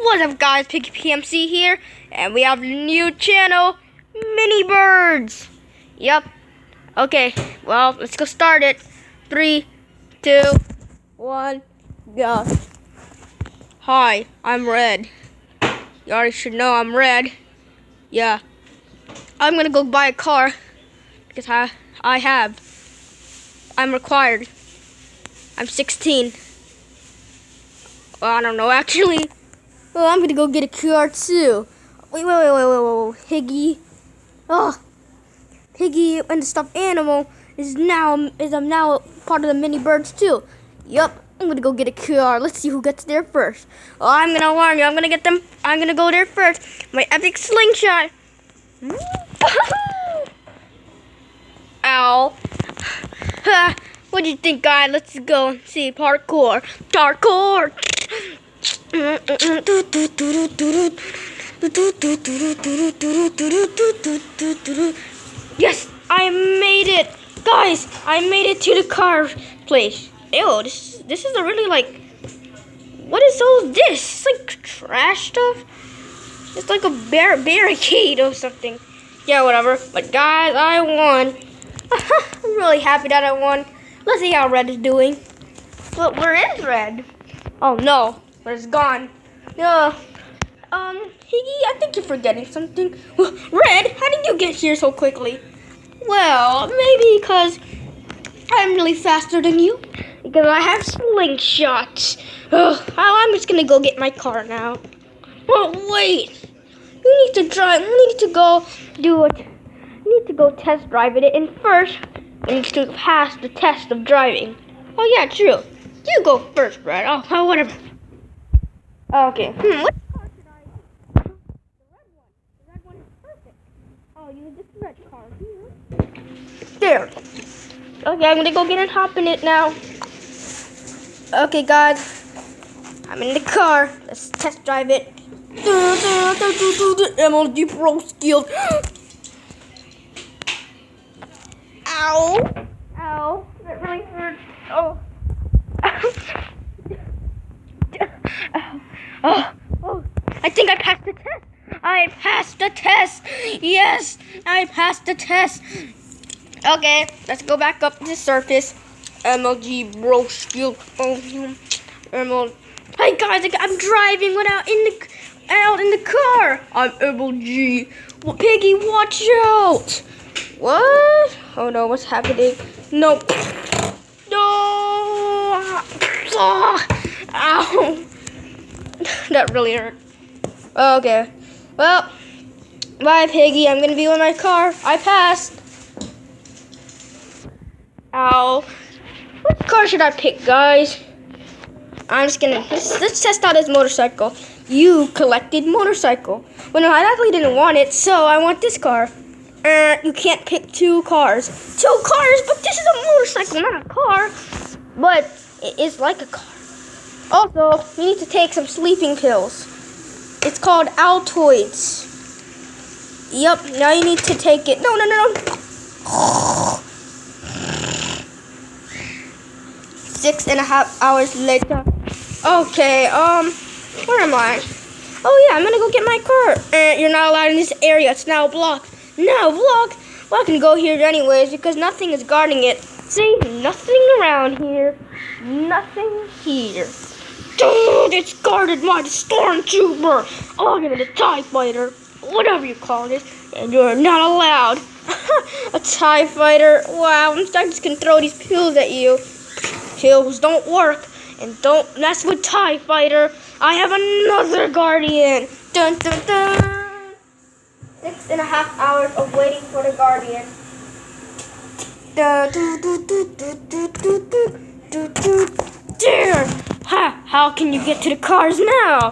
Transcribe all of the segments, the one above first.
What's up, guys? Piggy PMC here, and we have a new channel, Mini Birds. Yep. Okay, well, let's go start it. 3, 2, 1, go. Hi, I'm Red. You already should know I'm Red. Yeah. I'm gonna go buy a car because I'm required. I'm 16. Well, I don't know actually. Well, I'm gonna go get a car too. Wait, Piggy. Oh, Piggy and the stuffed animal is now part of the Mini Birds too. Yup, I'm gonna go get a car. Let's see who gets there first. Oh, I'm gonna warn you. I'm gonna go there first. My epic slingshot. Ow. What do you think, guys? Let's go and see parkour. Parkour. Yes, I made it, guys! I made it to the car place. Ew, this is a really what is all this? It's like trash stuff. It's like a barricade or something. Yeah, whatever. But guys, I won. I'm really happy that I won. Let's see how Red is doing. But where is Red? Oh no, but it's gone. No. Piggy, I think you're forgetting something. Red, how did you get here so quickly? Well, maybe because I'm really faster than you. Because I have slingshots. I'm just gonna go get my car now. Oh wait, you need to drive. You need to go do it. You need to go test drive it, and first you need to pass the test of driving. Oh yeah, true. You go first, Red. Oh, whatever. Okay. What car should I use? The red one. The red one is perfect. I'll use this red car here. There. Okay, I'm gonna go get and hop in it now. Okay, guys. I'm in the car. Let's test drive it. MLG Pro skills. Ow. Ow. That really hurts. Oh. Oh, I think I passed the test. I passed the test. Yes, I passed the test. Okay, let's go back up to the surface. MLG bro skill. MLG. Hey guys, I'm driving without out in the car. I'm MLG. Well, Piggy, watch out. What? Oh no, what's happening? No. No. Ow. That really hurt. Okay. Well, bye, Piggy. I'm gonna be in my car. I passed. Ow. What car should I pick, guys? I'm just gonna let's test out his motorcycle. You collected motorcycle. Well, no, I actually didn't want it, so I want this car. You can't pick two cars. Two cars, but this is a motorcycle, not a car. But it is like a car. Also, you need to take some sleeping pills. It's called Altoids. Yep, now you need to take it. No. 6.5 hours later. Okay, where am I? Oh yeah, I'm gonna go get my car. You're not allowed in this area, it's now blocked. No, blocked? Well, I can go here anyways because nothing is guarding it. See, nothing around here. Nothing here. Dude, it's guarded by the stormtrooper. I'll give it a TIE fighter, whatever you call it, and you're not allowed. A TIE fighter. Wow, I just can throw these pills at you. Pills don't work, and don't mess with TIE fighter. I have another guardian. Dun dun dun. 6.5 hours of waiting for the guardian. There. Ha! How can you get to the cars now?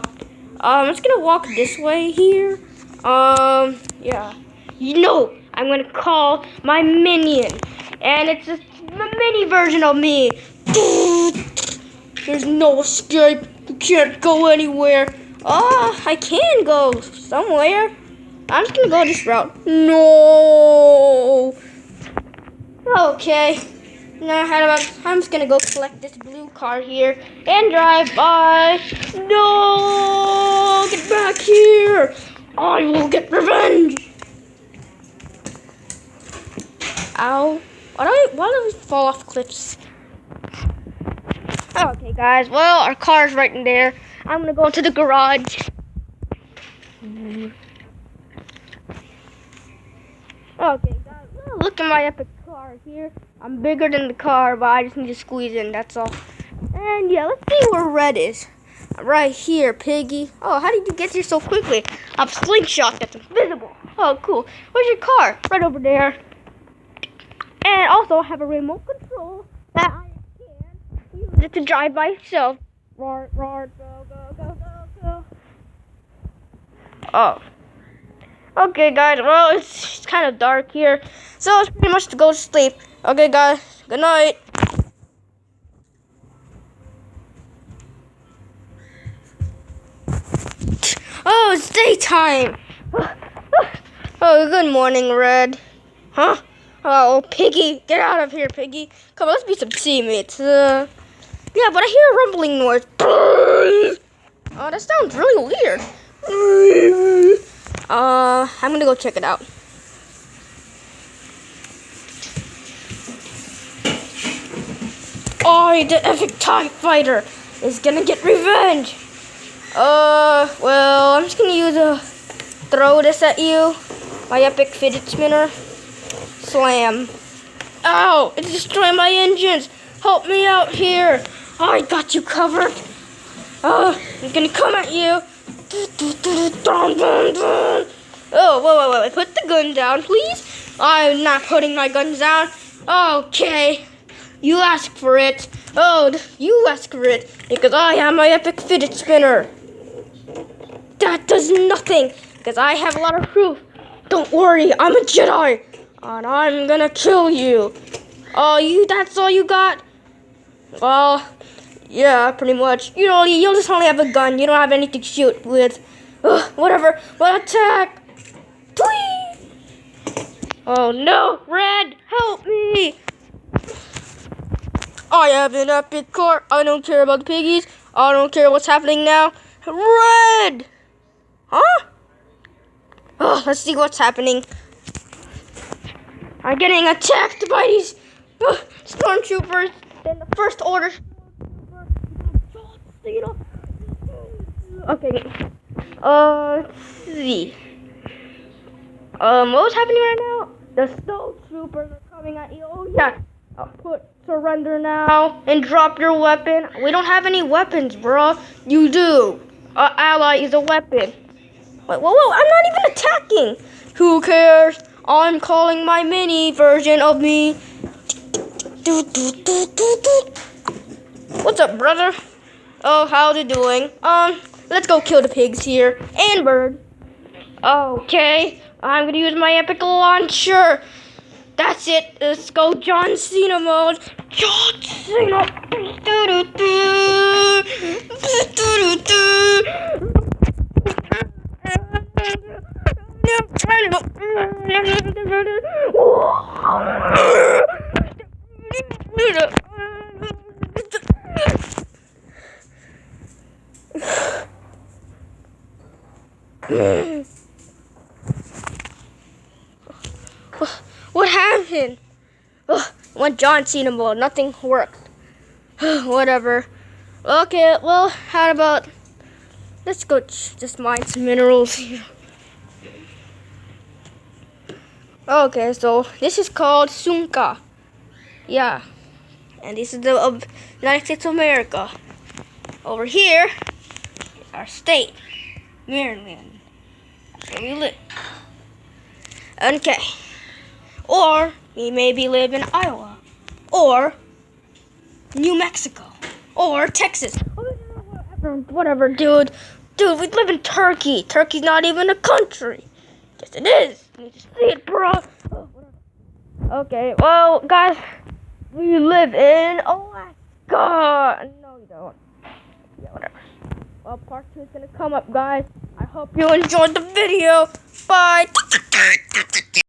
I'm just gonna walk this way here. Yeah. You know, I'm gonna call my minion, and it's just the mini version of me. There's no escape. You can't go anywhere. I can go somewhere. I'm just gonna go this route. No. Okay. Now I'm just gonna go collect this blue car here and drive by. No. here. I will get revenge. Ow. Why don't we fall off cliffs? Okay, guys. Well, our car's right in there. I'm gonna go into the garage. Okay, guys. Well, look at my epic car here. I'm bigger than the car, but I just need to squeeze in. That's all. And yeah, let's see where Red is. Right here, Piggy. Oh, how did you get here so quickly? I'm slingshot that's invisible. Oh, cool. Where's your car? Right over there. And also, I have a remote control that I can use it to drive myself. Roar, roar, go, go, go, go, go. Oh. Okay, guys. Well, it's kind of dark here, so it's pretty much to go to sleep. Okay, guys. Good night. Oh, it's daytime. Oh, good morning, Red. Huh? Oh, Piggy, get out of here, Piggy. Come on, let's be some teammates. Yeah, but I hear a rumbling noise. Oh, that sounds really weird. I'm gonna go check it out. Oh, the epic TIE fighter is gonna get revenge. Well, I'm just gonna throw this at you. My epic fidget spinner. Slam. Ow! It's destroying my engines. Help me out here. I got you covered. I'm gonna come at you. Oh, wait. Put the gun down, please. I'm not putting my guns down. Okay. You ask for it. Oh, you ask for it. Because I am my epic fidget spinner. That does nothing. Because I have a lot of proof. Don't worry, I'm a Jedi. And I'm gonna kill you. Oh, that's all you got? Well, yeah, pretty much. You'll just only have a gun. You don't have anything to shoot with. Whatever. Well, attack. Tweet. Oh, no. Red, help me. I have an epic car. I don't care about the piggies. I don't care what's happening now. Red. Huh? Oh, let's see what's happening. I'm getting attacked by these stormtroopers. Then the first order. Okay. Let's see. What was happening right now? The stormtroopers are coming at you. Oh yeah. Surrender now and drop your weapon. We don't have any weapons, bro. You do. Ally is a weapon. Wait, whoa, I'm not even attacking. Who cares? I'm calling my mini version of me. What's up, brother? Oh, how's it doing? Let's go kill the pigs here. And bird. Okay, I'm gonna use my epic launcher. That's it. Let's go John Cena mode. John Cena. What happened? Went John Cena mode. Nothing worked. Whatever. Okay, well, how about let's go just mine some minerals here. Okay, so this is called Sunka. Yeah. And this is the United States of America. Over here, our state, Maryland. That's where we live. Okay. Or we maybe live in Iowa. Or New Mexico. Or Texas. Whatever, dude. Dude, we live in Turkey. Turkey's not even a country. Yes, it is. You need to see it, bro. Okay, well, guys, we live in Alaska. No, you don't. Yeah, whatever. Well, part 2 is going to come up, guys. I hope you enjoyed the video. Bye.